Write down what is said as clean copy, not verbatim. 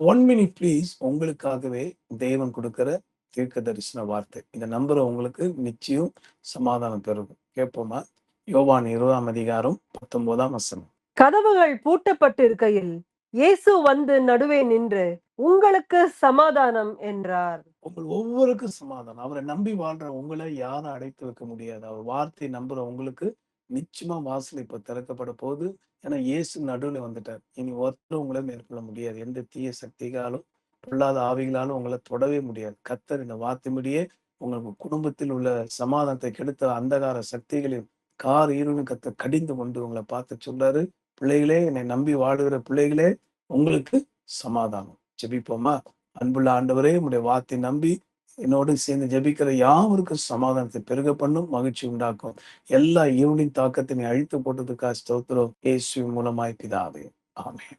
1 minute please. உங்களுக்காகவே தேவன் கொடுக்கிற தீர்க்க தரிசன வார்த்தை. இந்த நம்புற உங்களுக்கு நிச்சயம் சமாதானம் பெருகும். கேட்போமா? யோவான் 20:19. கதவுகள் பூட்டப்பட்டிருக்கையில் இயேசு வந்து நடுவே நின்று உங்களுக்கு சமாதானம் என்றார். உங்கள் ஒவ்வொருக்கும் சமாதானம். அவரை நம்பி வாழ்ற உங்களை யாரும் அடைத்து வைக்க முடியாது. அவர் வார்த்தை நம்புற உங்களுக்கு நிச்சயமா வாசல் இப்ப திறக்கப்பட போகுது. ஏன்னா இயேசு நடுவுல வந்துட்டார். இனி ஒருத்தரும் உங்களை மேற்கொள்ள முடியாது. எந்த தீய சக்திகளாலும் பொல்லாத ஆவிகளாலும் உங்களை தொடவே முடியாது. கர்த்தர் இந்த வார்த்தையின்படியே உங்களுக்கு குடும்பத்தில் உள்ள சமாதானத்தை கெடுத்த அந்தகார சக்திகளின் இருளும் கர்த்தர் கடிந்து கொண்டு உங்களை பார்த்து சொல்றாரு, பிள்ளைகளே, என்னை நம்பி வாழுகிற பிள்ளைகளே, உங்களுக்கு சமாதானம். ஜெபிப்போமா? அன்புள்ள ஆண்டவரே, உம்முடைய வார்த்தை நம்பி என்னோடு சேர்ந்து ஜெபிக்கிற யாவருக்கும் சமாதானத்தை பெருக பண்ணும், மகிழ்ச்சி உண்டாக்கும். எல்லா இருளின் தாக்கத்தினை அழித்து போட்டதுக்காக ஸ்தோத்திரம். இயேசுவின் மூலமாய் பிதாவே, ஆமென்.